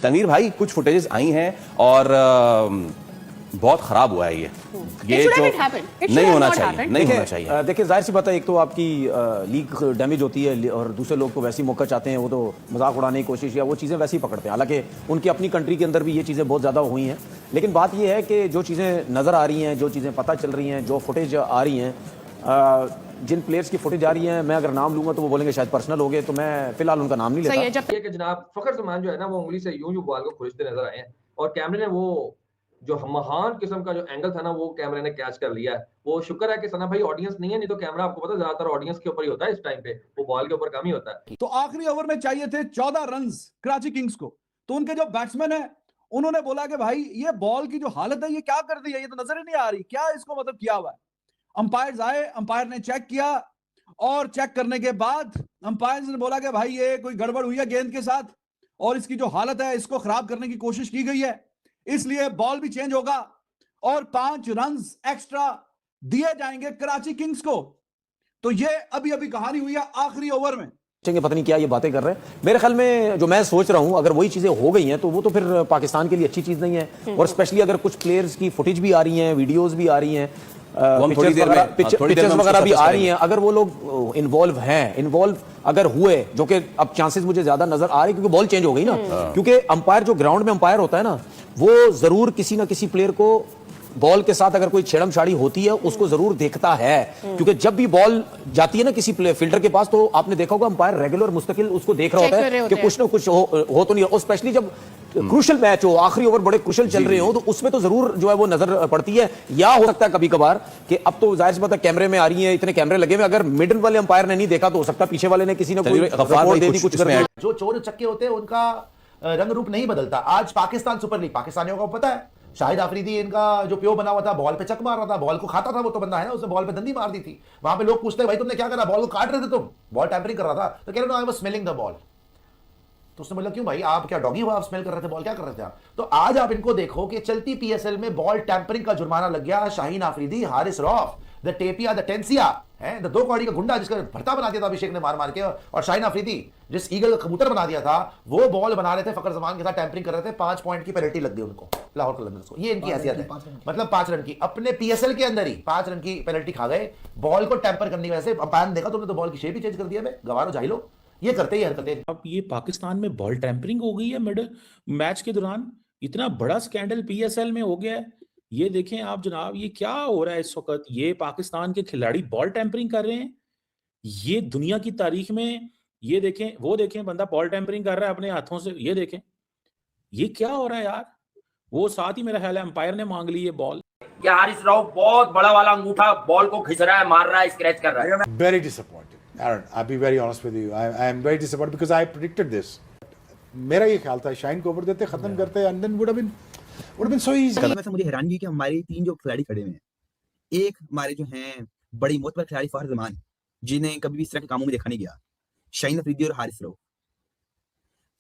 तनवीर भाई कुछ फुटेजेस आई हैं और बहुत खराब हुआ है ये जो नहीं होना चाहिए, नहीं होना चाहिए। देखिए जाहिर सी बात है, एक तो आपकी लीग डैमेज होती है और दूसरे लोग तो वैसे ही मौका चाहते हैं, वो तो मजाक उड़ाने की कोशिश या वो चीज़ें वैसे ही पकड़ते हैं। हालांकि उनकी अपनी कंट्री के अंदर भी ये चीज़ें बहुत ज़्यादा हुई हैं, लेकिन बात ये है कि जो चीज़ें नज़र आ रही हैं, जो चीज़ें पता चल रही हैं, जो फुटेज आ रही हैं, जिन प्लेयर्स की फुटेज आ रही है, मैं अगर नाम लूंगा तो वो बोलेंगे शायद पर्सनल हो गए, तो मैं फिलहाल उनका नाम नहीं लेता। जब कि जनाब फखर जमान जो है ना, वो उंगली से यूं यूं बॉल को खुरचते नजर आए हैं और कैमरे ने वो जो महान किस्म का जो एंगल था ना, वो कैमरे ने कैच कर लिया है। वो शुक्र है कि सना भाई ऑडियंस नहीं है, नहीं तो कैमरा आपको पता है ज्यादातर ऑडियंस के ऊपर ही होता है इस टाइम पे, वो बॉल के ऊपर कम ही होता है। तो आखिरी ओवर में चाहिए थे 14 रन कराची किंग्स को, तो उनके जो बैट्समैन है उन्होंने बोला कि भाई ये बॉल की जो हालत है ये क्या कर दी है, ये तो नजर ही नहीं आ रही, क्या इसको मतलब किया हुआ है। अंपायर आए, अंपायर ने चेक किया और चेक करने के बाद अंपायर ने बोला कि भाई ये कोई गड़बड़ हुई है गेंद के साथ और इसकी जो हालत है इसको खराब करने की कोशिश की गई है, इसलिए बॉल भी चेंज होगा और 5 रन एक्स्ट्रा दिए जाएंगे कराची किंग्स को। तो ये अभी अभी कहानी हुई है आखिरी ओवर में। पता नहीं क्या ये बातें कर रहे हैं। मेरे ख्याल में जो मैं सोच रहा हूं, अगर वही चीजें हो गई हैं तो वो तो फिर पाकिस्तान के लिए अच्छी चीज नहीं है। और स्पेशली अगर कुछ प्लेयर्स की फुटेज भी आ रही हैं, वीडियोस भी आ रही हैं, पिक्चर्स वगैरह भी आ रही हैं, अगर वो लोग इन्वॉल्व अगर हुए, जो कि अब चांसेस मुझे ज्यादा नजर आ रहे हैं क्योंकि बॉल चेंज हो गई ना। क्योंकि अंपायर जो ग्राउंड में अंपायर होता है ना, वो जरूर किसी ना किसी प्लेयर को बॉल के साथ अगर कोई छेड़म छाड़ी होती है उसको जरूर देखता है, क्योंकि जब भी बॉल जाती है ना किसी फील्डर के पास, तो आपने देखा होगा अंपायर रेगुलर मुस्तकिल उसको देख रहा होता है कि कुछ ना कुछ हो तो नहीं। और स्पेशली जब क्रूशल मैच हो, आखिरी ओवर बड़े क्रूशल चल रहे हो, तो उसमें तो जरूर जो है वो नजर पड़ती है। या हो सकता है कभी कभार कि अब तो जाहिर सी बात है कैमरे में आ रही है, इतने कैमरे लगे हुए, अगर मिडिल वाले अंपायर ने नहीं देखा तो हो सकता है पीछे वाले ने किसी ने कोई रिपोर्ट दे दी, कुछ कर दिया। जो चोर चक्के होते हैं उनका रंग रूप नहीं बदलता। आज पाकिस्तान सुपर लीग, पाकिस्तानियों को पता है शाहिद आफरीदी इनका जो प्यो बना हुआ था, बॉल पे चक मार रहा था, बॉल को खाता था, वो तो बंदा है ना, उसने बॉल पे दंडी मार दी थी। वहां पे लोग पूछते हैं भाई तुमने क्या करा, बॉल को काट रहे थे तुम, बॉल टैंपरिंग कर रहा था, तो कह रहे no I was smelling the ball. तो उसने बोला क्यों भाई, आप क्या डॉगी हो, आप स्मेल कर रहे थे बॉल, क्या कर रहे थे आप। तो आज आप इनको देखो कि चलती पीएसएल में बॉल टैंपरिंग का जुर्माना लग गया शाहीन आफरीदी, हारिस रौफ, द टेपिया, द टेंसिया है, द 2 कौड़ी का गुंडा जिसका भरता बना दिया था अभिषेक ने मार मार के, और शाहीन आफरीदी जिस ईगल का कबूतर बना दिया था, वो बॉल बना रहे थे, फखर जमान के साथ टैंपरिंग कर रहे थे। 5 पॉइंट की पेनल्टी लग गई उनको, लाहौर कलंदर्स को। ये इनकी हैसियत है, मतलब 5 रन की अपने पीएसएल के अंदर ही 5 रन की पेनल्टी खा गए बॉल को टैंपर करने की वजह से। अंपायर ने देखा तुमने तो बॉल की शेप ही चेंज कर दिया, गवारो जाहिलो, ये करते ही हरकतें। अब ये पाकिस्तान में बॉल टैंपरिंग हो गई है मिडिल मैच के दौरान, इतना बड़ा स्कैंडल पीएसएल में हो गया है। ये देखें आप जनाब, ये क्या हो रहा है इस वक्त, ये पाकिस्तान के खिलाड़ी बॉल टैंपरिंग कर रहे हैं। ये दुनिया की तारीख में, ये देखें, वो देखें, बंदा बॉल टैंपरिंग कर रहा है अपने हाथों से, ये देखें, ये क्या हो रहा है यार। वो साथ ही मेरा ख्याल है अंपायर ने मांग ली ये बॉल। क्या हारिस रऊफ बहुत बड़ा वाला अंगूठा बॉल को खिंच रहा है, मार रहा है, स्क्रैच कर रहा है। Very disappointed, Aaron. I'll be very honest with you. I am very disappointed because I predicted this. मेरा ये ख्याल था शाहीन को ओवर देते, खत्म करते, and then would have been so easy. वैसे मुझे हैरानगी कि हमारे 3 जो खिलाड़ी खड़े हुए हैं, एक हमारे जो हैं बड़ी मोहतबर खिलाड़ी फखर जमान, जिन्हें कभी भी इस तरह के कामों में देखा नहीं गया, शाहीन अफरीदी और हारिस रऊफ,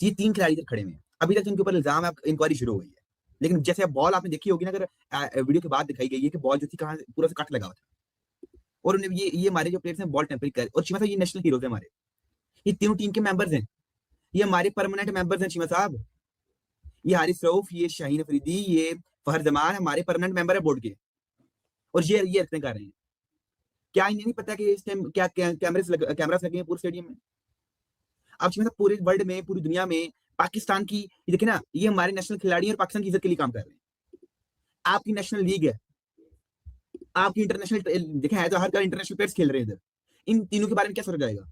ये 3 खिलाड़ी इधर खड़े हुए हैं। अभी तक इनके ऊपर इल्जाम है, इंक्वायरी शुरू हो गई है, लेकिन जैसे अब बॉल आपने देखी होगी ना, अगर वीडियो के बाद दिखाई गई है कि बॉल जो थी कहां पूरा से कट लगा हुआ था, और उन्हें ये हमारे जो प्लेयर्स हैं बॉल टेम्परिंग कर, और शिमा साहब ये नेशनल हीरोज हैं हमारे, ये तीनों टीम के मेंबर्स हैं, ये हमारे परमानेंट मेंबर्स हैं। शिमा साहब, ये हारिस रऊफ, ये शाहीन अफरीदी, ये फखर जमान हमारे परमानेंट मेंबर है बोर्ड के, और ये हरकतें कर रहे हैं। क्या इन्हें नहीं पता कि इस टाइम क्या कैमरास लगे हैं पूरे स्टेडियम में। अब शिमा साहब पूरे वर्ल्ड में, पूरी दुनिया में पाकिस्तान की, ये देखे ना, ये हमारे नेशनल खिलाड़ी और पाकिस्तान की इज्जत के लिए काम कर रहे हैं। आपकी नेशनल लीग है, आपकी इंटरनेशनल देखें है तो हर इंटरनेशनल प्लेयर्स खेल रहे हैं इधर। इन तीनों के बारे में क्या सोचा जाएगा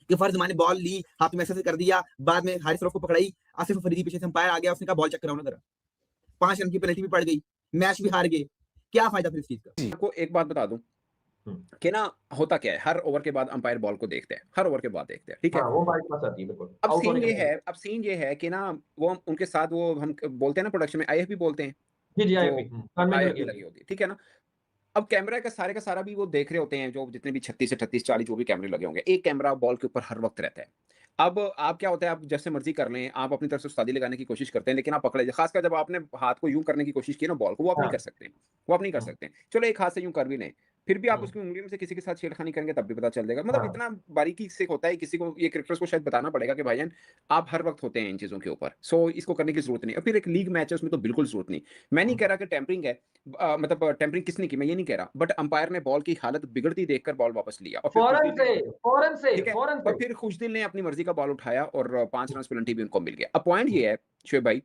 कि फर्ज जमाने बॉल ली, हाथ में ऐसे कर दिया, बाद में हारिस रऊफ को पकड़ाई, आसिफ अफरीदी पीछे से अंपायर आ गया, उसने कहा बॉल चेक कराओ ना जरा, 5 रन की पेनल्टी भी पड़ गई, मैच भी हार गए, क्या फायदा फिर इस चीज का। आपको एक बात बता दूं कि ना होता क्या है, हर ओवर के बाद अंपायर बॉल को देखते हैं, हर ओवर के बाद देखते हैं, ठीक है। वो बात पास आती है बिल्कुल। अब सीन ये है कि ना वो उनके साथ वो हम बोलते हैं ना प्रोडक्शन में आईएफबी बोलते हैं, जी आईएफबी लगी होती है, ठीक है ना। अब कैमरा का सारा भी वो देख रहे होते हैं, जो जितने भी 36 से 38 40 जो भी कैमरे लगे होंगे, एक कैमरा बॉल के ऊपर हर वक्त रहता है। अब आप क्या होता है, आप जैसे मर्जी कर लें, आप अपनी तरफ से उस्तादी लगाने की कोशिश करते हैं, लेकिन आप पकड़े, खासकर जब आपने हाथ को यूं करने की कोशिश की ना बॉल को, वो आप नहीं कर सकते, वो आप नहीं कर सकते। चलो एक हाथ से यूं कर भी लें, फिर भी आप उसकी उंगलियों से किसी के साथ छेड़खानी करेंगे तब भी पता चल जाएगा। मतलब हाँ। इतना बारीकी से होता है, किसी को ये क्रिकेटर्स को शायद बताना पड़ेगा कि भाईजान आप हर वक्त होते हैं इन चीजों के ऊपर, सो इसको करने की जरूरत नहीं। और फिर एक लीग मैच है उसमें तो बिल्कुल जरूरत नहीं। मैं नहीं कह रहा कि टेम्परिंग है, मतलब टेम्परिंग किसने की मैं ये नहीं कह रहा, बट अंपायर ने बॉल की हालत बिगड़ती देखकर बॉल वापस लिया और फिर ठीक है, और फिर खुशदिल ने अपनी मर्जी का बॉल उठाया और 5 रन पेनल्टी भी उनको मिल गया। अब पॉइंट ये है शोएब भाई,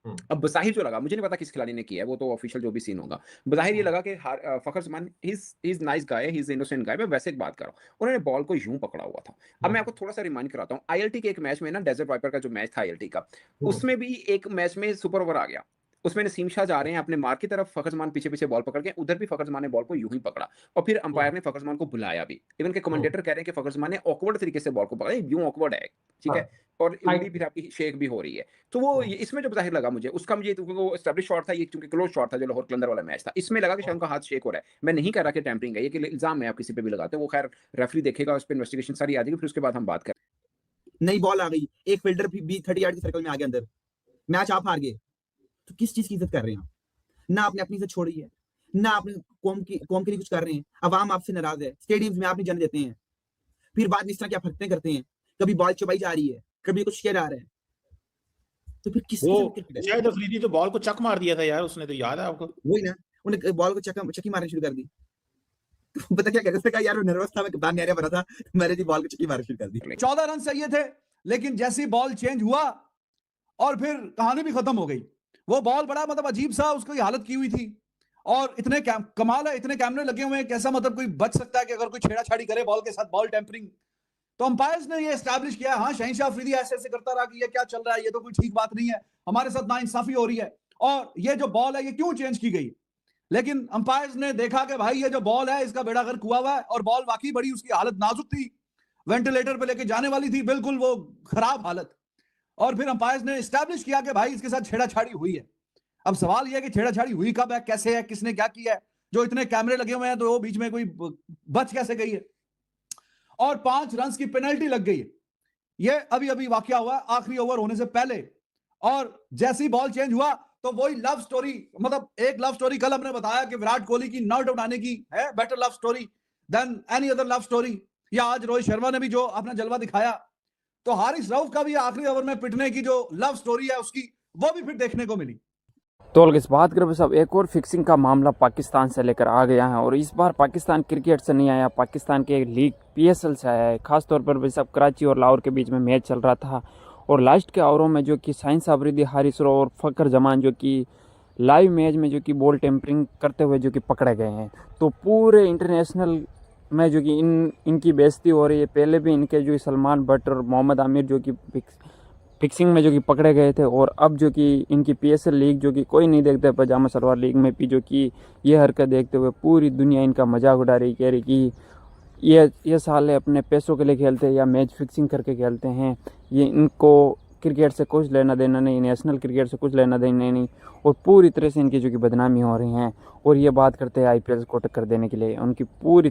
अब बज़ाहिर जो लगा, मुझे नहीं पता किस खिलाड़ी ने किया है, वो तो ऑफिशियल जो भी सीन होगा, बज़ाहिर ये लगा कि Fakhar Zaman he is nice guy, he is innocent guy, मैं वैसे एक बात कर रहा हूँ। उन्होंने बॉल को यूं पकड़ा हुआ था। अब मैं आपको थोड़ा-सा रिमाइंड कराता हूँ, आईएलटी के एक मैच में ना, डेज़र्ट वाइपर का जो मैच था आईएलटी का, उसमें भी एक मैच में सुपर ओवर आ गया। उसमें नसीम शाह जा रहे हैं अपने मार्क की तरफ, फ़खर ज़मान पीछे-पीछे बॉल पकड़ के, उधर भी फ़खर ज़मान ने बॉल को यूं ही पकड़ा और फिर अंपायर ने फ़खर ज़मान को बुलाया भी। इवन के कमेंटेटर कह रहे हैं कि फ़खर ज़मान ने ऑकवर्ड तरीके से बॉल को पकड़ा, यूं ऑकवर्ड है, ठीक है? और उंगली फिर आपकी शेक भी हो रही है। तो वो इसमें जो ज़ाहिर लगा मुझे, उसका मुझे वो एस्टैब्लिश शॉट था, ये चूंकि क्लोज शॉट था जो लाहौर कलंदर वाला मैच था, इसमें लगा कि शायद उनका हाथ शेक हो रहा है। मैं नहीं कह रहा कि टैंपरिंग है, ये कि इल्जाम है, आप किसी पे भी लगाते हो, वो खैर रेफरी देखेगा, उस पे इन्वेस्टिगेशन सारी आ जाएगी, फिर उसके बाद हम बात करें। नई बॉल आ गई, एक फील्डर भी 30 यार्ड के सर्कल में आ गया अंदर, मैच आप हार गए, तो किस चीज की इज्जत कर रहे हैं आप? ना आपने अपनी इज्जत छोड़ी है, ना आपने कौम के लिए कुछ कर रहे हैं। अवाम आपसे नाराज है, स्टेडियम्स में आप नहीं जाने देते हैं, फिर बाद में इस तरह की आप हरकतें करते हैं, कभी बॉल चबाई जा रही है, कभी कुछ किया जा रहा है, तो फिर किस शाहिद अफरीदी तो बॉल को चक मार दिया था यार उसने, तो याद है आपको? वही ना, उन्हें बॉल को चक्की मारनी शुरू कर दी। तो पता क्या कह रहा था, यार मैं नर्वस था, मैं कप्तान नहीं बना था, मैंने जी बॉल को चक्की मारनी शुरू कर दी। 14 रन चाहिए थे, लेकिन जैसी बॉल चेंज हुआ और फिर कहानी भी खत्म हो गई। वो बॉल बड़ा मतलब अजीब सा उसकी हालत की हुई थी, और इतने कमाल है, इतने कैमरे लगे हुए हैं, कैसा मतलब कोई बच सकता है कि अगर कोई छेड़ाछाड़ी करे बॉल के साथ, बॉल टेम्परिंग। तो अंपायर्स ने ये एस्टैब्लिश किया, हाँ शहीनशाह अफरीदी ऐसे ऐसे करता रहा कि ये क्या चल रहा है, ये तो कोई ठीक बात नहीं है, हमारे साथ नाइंसाफी हो रही है, और ये जो बॉल है ये क्यों चेंज की गई। लेकिन अंपायर्स ने देखा कि भाई ये जो बॉल है इसका बेड़ा गर्क हुआ हुआ है, और बॉल वाकई बड़ी उसकी हालत नाजुक थी, वेंटिलेटर पे लेके जाने वाली थी, बिल्कुल वो खराब हालत। और फिर अंपायर्स ने एस्टैब्लिश किया कि भाई इसके साथ छेड़ाछाड़ी हुई है। अब सवाल यह है कि छेड़ाछाड़ी हुई कब है, कैसे है, किसने क्या किया है, जो इतने कैमरे लगे हुए हैं तो वो बीच में कोई बच कैसे गई है, और 5 रन की पेनल्टी लग गई है। ये अभी अभी वाकया हुआ आखिरी ओवर होने से पहले, और जैसी बॉल चेंज हुआ तो वही लव स्टोरी, मतलब एक लव स्टोरी कल हमने बताया कि विराट कोहली की नॉट आउट आने की है better love story than any other love story, या आज रोहित शर्मा ने भी जो अपना जलवा दिखाया, तो हारिस रऊफ का भी आखिरी ओवर में पिटने की जो लव स्टोरी है उसकी, वो भी फिर देखने को मिली। तो इस बात करें सब, एक और फिक्सिंग का मामला पाकिस्तान से लेकर आ गया है, और इस बार पाकिस्तान क्रिकेट से नहीं आया, पाकिस्तान के लीग PSL से आया है। खासतौर पर भाई सब कराची और लाहौर के बीच में मैच चल रहा था, और लास्ट के ओवरों में जो कि शाहीनशाह अफरीदी, हारिस रऊफ और फ़खर ज़मान जो कि लाइव मैच में जो कि बॉल टेम्परिंग करते हुए जो कि पकड़े गए हैं, तो पूरे इंटरनेशनल में जो कि इनकी बेइज्जती हो रही है। पहले भी इनके जो सलमान बट और मोहम्मद आमिर जो कि फिक्सिंग में जो कि पकड़े गए थे, और अब जो कि इनकी PSL लीग जो कि कोई नहीं देखता, पजामा सलवार लीग में भी जो कि ये हरकत देखते हुए पूरी दुनिया इनका मजाक उड़ा रही, कह रही कि ये साले अपने पैसों के लिए खेलते हैं या मैच फिक्सिंग करके खेलते हैं, ये इनको क्रिकेट से कुछ लेना देना नहीं, नेशनल क्रिकेट से कुछ लेना देना नहीं, और पूरी तरह से इनकी जो कि बदनामी हो रही हैं, और ये बात करते हैं IPL को टक्कर देने के लिए। उनकी पूरी